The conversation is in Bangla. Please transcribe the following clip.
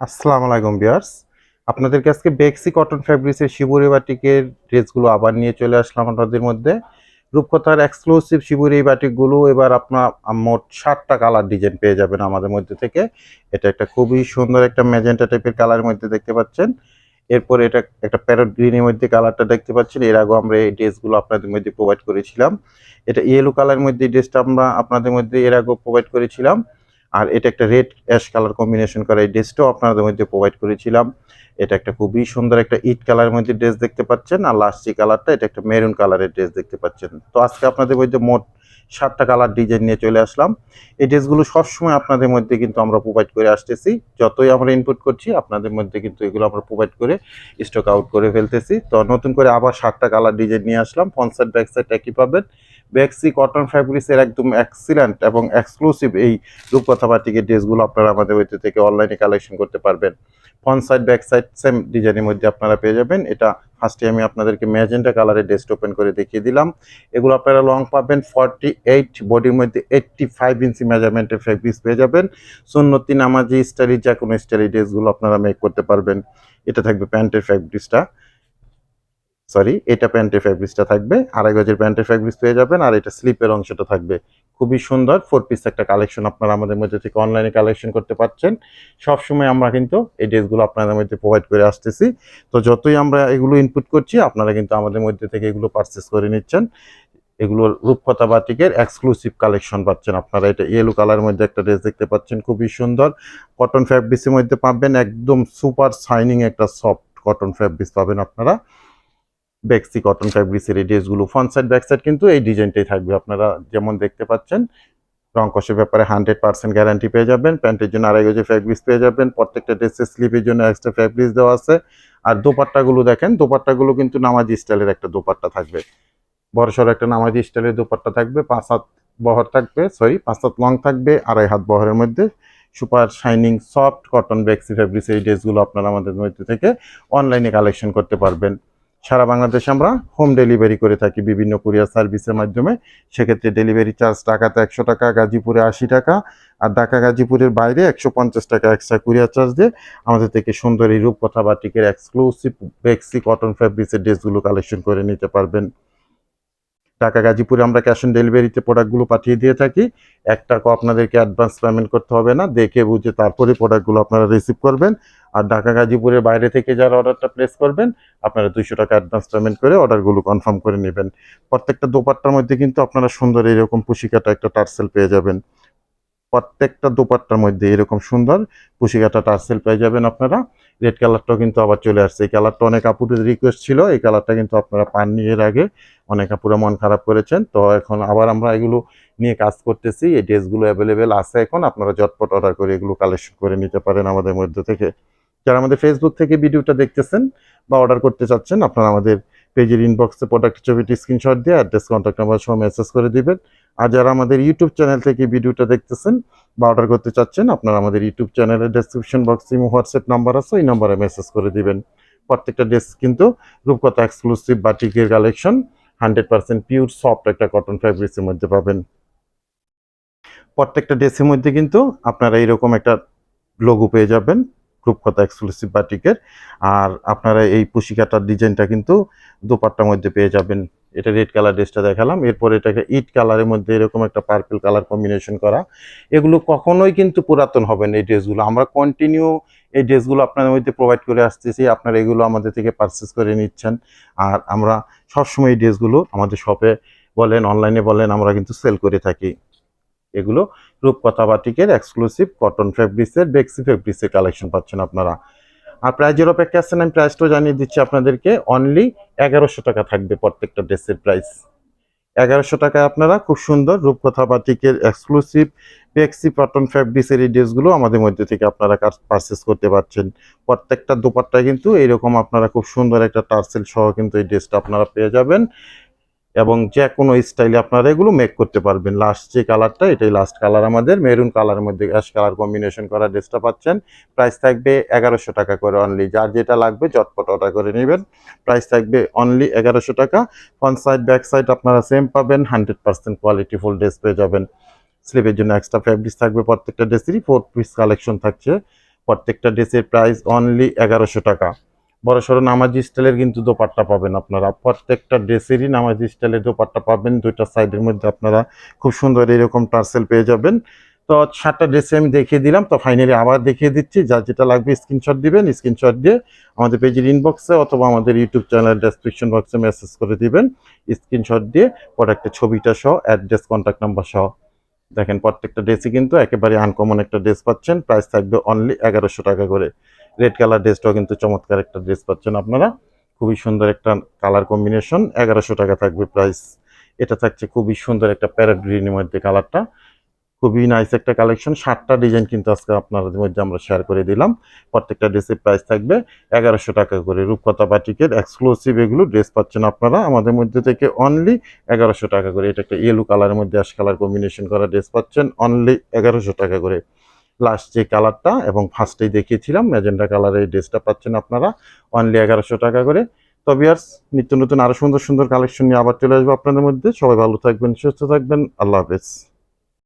আসসালামু আলাইকুম ভিউয়ার্স। আপনাদেরকে আজকে বেক্সি কটন ফ্যাব্রিক্সের শিবুরি বাটিকের ড্রেসগুলো আবার নিয়ে চলে আসলাম আপনাদের মধ্যে। রূপকথার এক্সক্লুসিভ শিবুরি বাটিকগুলো এবার আপনার মোট 7টা কালার ডিজাইন পেয়ে যাবেন আমাদের মধ্যে থেকে। এটা একটা খুবই সুন্দর একটা ম্যাজেন্টা টাইপের কালারের মধ্যে দেখতে পাচ্ছেন। এরপর এটা একটা প্যারট গ্রিনের মধ্যে কালারটা দেখতে পাচ্ছেন। এর আগেও আমরা এই ড্রেসগুলো আপনাদের মধ্যে প্রোভাইড করেছিলাম। এটা ইয়েলো কালারের মধ্যে ড্রেসটা আমরা আপনাদের মধ্যে এর আগেও প্রোভাইড করেছিলাম। আর এটা একটা রেড অ্যাশ কালার কম্বিনেশন করা এই ড্রেসটাও আপনাদের মধ্যে প্রোভাইড করেছিলাম। এটা একটা খুবই সুন্দর একটা ইট কালারের মধ্যে ড্রেস দেখতে পাচ্ছেন। আর লাস্ট যে কালারটা এটা একটা মেরুন কালারের ড্রেস দেখতে পাচ্ছেন। তো আজকে আপনাদের মধ্যে মোট 7টা কালার ডিজাইন নিয়ে চলে আসলাম। এই ড্রেসগুলো সবসময় আপনাদের মধ্যে কিন্তু আমরা প্রোভাইড করে আসতেছি। যতই আমরা ইনপুট করছি আপনাদের মধ্যে কিন্তু এগুলো আমরা প্রোভাইড করে স্টক আউট করে ফেলতেছি। তো নতুন করে আবার 7টা কালার ডিজাইন নিয়ে আসলাম। ফ্রন্ট সাইড ব্যাক সাইড একই পাবেন। বেক্সি কটন ফ্যাব্রিক্সের একদম এক্সিলেন্ট এবং এক্সক্লুসিভ এই রূপকথা বাটিকের ড্রেসগুলো আপনারা আমাদের ওইতে থেকে অনলাইনে কালেকশন করতে পারবেন। Front side back side same ডিজাইনের মধ্যে আপনারা পেয়ে যাবেন। এটা ফার্স্টে আমি আপনাদেরকে ম্যাজেন্টা কালারের ড্রেসটা ওপেন করে দেখিয়ে দিলাম। এগুলো আপনারা লং পাবেন 48, বডির মধ্যে 85 ইঞ্চি মেজারমেন্টের ফ্যাব্রিক্স পেয়ে যাবেন। সুন্নতি নামাজি স্টাইলি যে কোনো স্টাইলি ড্রেসগুলো আপনারা মেক করতে পারবেন। এটা থাকবে প্যান্টের ফ্যাব্রিক্সটা, এটা প্যান্টের ফ্যাব্রিক্সটা থাকবে। 2.5 গজের প্যান্টের ফ্যাব্রিক্স পেয়ে যাবেন। আর এটা স্লিপের অংশটা থাকবে। খুবই সুন্দর 4 পিস একটা কালেকশন আপনারা আমাদের মধ্যে থেকে অনলাইনে কালেকশন করতে পারছেন। সবসময় আমরা কিন্তু এই ড্রেসগুলো আপনাদের মধ্যে প্রোভাইড করে আসতেছি। তো যতই আমরা এগুলো ইনপুট করছি আপনারা কিন্তু আমাদের মধ্যে থেকে এগুলো পারচেস করে নিচ্ছেন। এগুলোর রূপকথা বাটিকের এক্সক্লুসিভ কালেকশন পাচ্ছেন আপনারা। এটা ইয়েলো কালারের মধ্যে একটা ড্রেস দেখতে পাচ্ছেন, খুবই সুন্দর কটন ফ্যাব্রিক্সের মধ্যে পাবেন। একদম সুপার শাইনিং একটা সফট কটন ফ্যাব্রিক্স পাবেন আপনারা। বেক্সি কটন ফ্যাব্রিক্সের এই ড্রেসগুলো ফ্রন্ট সাইড ব্যাক সাইড কিন্তু এই ডিজাইনটাই থাকবে। আপনারা যেমন দেখতে পাচ্ছেন রং কষের ব্যাপারে 100% গ্যারান্টি পেয়ে যাবেন। প্যান্টের জন্য 2.5 গজের ফ্যাব্রিক্স পেয়ে যাবেন। প্রত্যেকটা ড্রেসের স্লিপের জন্য এক্সট্রা ফ্যাব্রিক্স দেওয়া আছে। আর দোপাট্টাগুলো দেখেন, দোপাট্টাগুলো কিন্তু নামাজি স্টাইলের একটা দোপাট্টা থাকবে। বড়সড় একটা নামাজি স্টাইলের দোপাট্টা থাকবে। 5 হাত বহর থাকবে, 5 হাত লং থাকবে, 2.5 হাত বহরের মধ্যে সুপার শাইনিং সফট কটন বেক্সি ফ্যাব্রিক্স এই ড্রেসগুলো আপনারা আমাদের মধ্যে থেকে অনলাইনে কালেকশন করতে পারবেন। সারা বাংলাদেশে আমরা হোম ডেলিভারি করে থাকি বিভিন্ন কুরিয়ার সার্ভিসের মাধ্যমে। সেক্ষেত্রে ডেলিভারি চার্জ ঢাকাতে 100 টাকা, গাজীপুরে 80 টাকা, আর ঢাকা গাজীপুরের বাইরে 150 টাকা এক্সট্রা কুরিয়ার চার্জ দিয়ে আমাদের থেকে সুন্দর এই রূপকথা বাটিকের এক্সক্লুসিভ বেক্সি কটন ফ্যাব্রিক্সের ড্রেসগুলো কালেকশন করে নিতে পারবেন। ঢাকা গাজীপুরে আমরা ক্যাশ অন ডেলিভারিতে প্রোডাক্টগুলো পাঠিয়ে দিয়ে থাকি। 1 টাকাও আপনাদেরকে অ্যাডভান্স পেমেন্ট করতে হবে না। দেখে বুঝে তারপরে প্রোডাক্টগুলো আপনারা রিসিভ করবেন। আর ঢাকা গাজীপুরের বাইরে থেকে যারা অর্ডারটা প্লেস করবেন আপনারা 200 টাকা অ্যাডভান্স পেমেন্ট করে অর্ডারগুলো কনফার্ম করে নেবেন। প্রত্যেকটা দোপাট্টার মধ্যে কিন্তু আপনারা সুন্দর এরকম পুশিকাটা একটা টার্সেল পেয়ে যাবেন। প্রত্যেকটা দোপাট্টার মধ্যে এরকম সুন্দর পুশিকাটা টার্সেল পেয়ে যাবেন আপনারা। রেড কালারটাও কিন্তু আবার চলে আসছে। এই কালারটা অনেক আপুদের রিকোয়েস্ট ছিল। এই কালারটা কিন্তু আপনারা পাননি এর আগে। অনেক আপুরা মন খারাপ করেছেন। তো এখন আবার আমরা এগুলো নিয়ে কাজ করতেছি। এই ড্রেসগুলো অ্যাভেলেবেল আছে এখন। আপনারা ঝটপট অর্ডার করে এগুলো কালেকশন করে নিতে পারেন আমাদের মধ্যে থেকে। যারা আমাদের ফেসবুক থেকে ভিডিওটা দেখতেছেন বা অর্ডার করতে চাচ্ছেন আপনারা আমাদের পেজের ইনবক্সে প্রোডাক্টের ছবিটি স্ক্রিনশট দিয়ে অ্যাড্রেস কন্ট্যাক্ট নাম্বার সহ মেসেজ করে দিবেন। আর যারা আমাদের ইউটিউব চ্যানেল থেকে ভিডিওটা দেখতেছেন বা অর্ডার করতে চাচ্ছেন আপনারা আমাদের ইউটিউব চ্যানেলের ডেসক্রিপশন বক্সে হোয়াটসঅ্যাপ নাম্বার আছে, ওই নাম্বারে মেসেজ করে দিবেন। প্রত্যেকটা ড্রেস কিন্তু রূপকথা এক্সক্লুসিভ বাটিকের কালেকশন 100% পিওর সফট একটা কটন ফ্যাব্রিক্সের মধ্যে পাবেন। প্রত্যেকটা ড্রেসের মধ্যে কিন্তু আপনারা এইরকম একটা লোগো পেয়ে যাবেন রূপকথা এক্সক্লুসিভ বাটিকের। আর আপনারা এই পুশিকাটার ডিজাইনটা কিন্তু দোপাট্টার মধ্যে পেয়ে যাবেন। এটা রেড কালার ড্রেসটা দেখালাম। এরপর এটাকে ইট কালারের মধ্যে এরকম একটা পার্পল কালার কম্বিনেশন করা। এগুলো কখনোই কিন্তু পুরাতন হবে না এই ড্রেসগুলো। আমরা কন্টিনিউ এই ড্রেসগুলো আপনাদের মধ্যে প্রোভাইড করে আসতেছি। আপনারা এগুলো আমাদের থেকে পারচেস করে নিচ্ছেন। আর আমরা সবসময় এই ড্রেসগুলো আমাদের শপে বলেন, অনলাইনে বলেন, আমরা কিন্তু সেল করে থাকি। এগুলো রূপকথা বাটিকের এক্সক্লুসিভ কটন ফ্যাব্রিক্সের বেক্সি ফ্যাব্রিক্সের কালেকশন পাচ্ছেন আপনারা। আর প্রাইজের অপেক্ষা আছেন, আমি প্রাইসটাও জানিয়ে দিচ্ছি আপনাদেরকে। অনলি 1100 টাকা থাকবে প্রত্যেকটা ড্রেসের প্রাইস। 1100 টাকায় আপনারা খুব সুন্দর রূপকথা বাটিকের এক্সক্লুসিভ বেক্সি কটন ফ্যাব্রিক্সের এই ড্রেসগুলো আমাদের মধ্যে থেকে আপনারা পারচেস করতে পারছেন। প্রত্যেকটা দোপাট্টায় কিন্তু এইরকম আপনারা খুব সুন্দর একটা টার্সেল সহ কিন্তু এই ড্রেসটা আপনারা পেয়ে যাবেন। এবং যে কোনো স্টাইলে আপনারা এগুলো মেক করতে পারবেন। লাস্ট যে কালারটা এটাই লাস্ট কালার আমাদের মেরুন কালারের মধ্যে অ্যাশ কালার কম্বিনেশন করা ড্রেসটা পাচ্ছেন। প্রাইস থাকবে 1100 টাকা করে অনলি। যার যেটা লাগবে ঝটপট অর্ডার করে নেবেন। প্রাইস থাকবে অনলি 1100 টাকা। ফ্রন্ট সাইড ব্যাক সাইড আপনারা সেম পাবেন। 100% কোয়ালিটি ফুল ড্রেস পেয়ে যাবেন। স্লিভের জন্য এক্সট্রা ফ্যাব্রিক্স থাকবে। প্রত্যেকটা ড্রেসেরই 4 পিস কালেকশন থাকছে। প্রত্যেকটা ড্রেসের প্রাইস অনলি 1100 টাকা। বড় সড়ো নামাজি স্টাইলের কিন্তু দোপাট্টা পাবেন আপনারা, প্রত্যেকটা ড্রেসেরই নামাজি স্টাইলের দোপাট্টা পাবেন। দুইটা সাইডের মধ্যে আপনারা খুব সুন্দর এরকম টার্সেল পেয়ে যাবেন। তো 7টা ড্রেসে আমি দেখিয়ে দিলাম, তো ফাইনালি আবার দেখিয়ে দিচ্ছি। যার যেটা লাগবে স্ক্রিনশট দিবেন, স্ক্রিনশট দিয়ে আমাদের পেজের ইনবক্সে অথবা আমাদের ইউটিউব চ্যানেল ডেসক্রিপশন বক্সে মেসেজ করে দিবেন। স্ক্রিনশট দিয়ে প্রোডাক্টের ছবিটা সহ, অ্যাড্রেস, কন্ট্যাক্ট নাম্বার সহ। দেখেন প্রত্যেকটা ড্রেসই কিন্তু একেবারে আনকমন একটা ড্রেস পাচ্ছেন, প্রাইস থাকবে অনলি 1100 টাকা করে। রেড কালার ড্রেসটাও কিন্তু চমৎকার একটা ড্রেস পাচ্ছেন আপনারা, খুবই সুন্দর একটা কালার কম্বিনেশন, 1100 টাকা থাকবে প্রাইস। এটা থাকছে খুবই সুন্দর একটা প্যারেট গ্রিনের মধ্যে কালারটা, খুবই নাইস একটা কালেকশন। 7টা ডিজাইন কিন্তু আজকে আপনাদের মধ্যে আমরা শেয়ার করে দিলাম। প্রত্যেকটা ড্রেসের প্রাইস থাকবে 1100 টাকা করে। রূপকথা বাটিকের এক্সক্লুসিভ এগুলো ড্রেস পাচ্ছেন আপনারা আমাদের মধ্যে থেকে অনলি 1100 টাকা করে। এটা একটা ইয়েলো কালারের মধ্যে অ্যাশ কালার কম্বিনেশন করা ড্রেস পাচ্ছেন অনলি 1100 টাকা করে। লাস্ট যে কালারটা এবং ফার্স্টেই দেখিয়েছিলাম ম্যাজেন্টা কালারের এই ড্রেসটা পাচ্ছেন আপনারা অনলি 1100 টাকা করে। তো ভিউয়ার্স, নিত্য নতুন আরো সুন্দর সুন্দর কালেকশন নিয়ে আবার চলে আসবো আপনাদের মধ্যে। সবাই ভালো থাকবেন, সুস্থ থাকবেন, আল্লাহ হাফেজ।